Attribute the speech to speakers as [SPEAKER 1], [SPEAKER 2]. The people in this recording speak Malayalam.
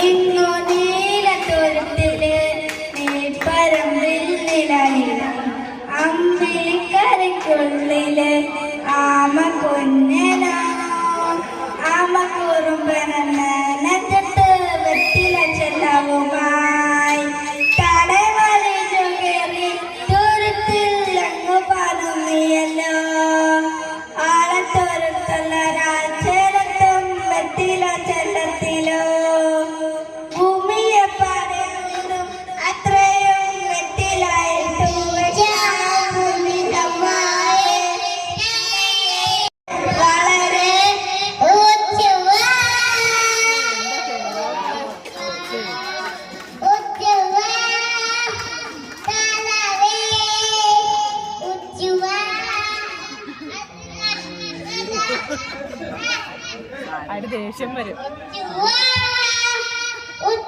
[SPEAKER 1] ഇങ്ങു നീലത്തുരത്തില് നീപ്പരമ്പില്ലിലായില്ല അമ്പിളിക്കരയ്ക്കുള്ളില് ആമ കുഞ്ഞനാണോ ആമ കുറുമ്പനെന്ന് നെഞ്ചത്ത് വെറ്റില ചെല്ലവുമായി തലവലിച്ചു കയറി തുരുത്തിൽ അങ്ങ് പതുങ്ങിയല്ലോ ആളത്തുരത്തുള്ള രാജലത്തും വെറ്റില ചെല്ലത്തിലോ ഭൂമിയെ പറയുന്നതും അത്രയും വെറ്റിലായിട്ടു വളരെ
[SPEAKER 2] ദേഷ്യം വരും.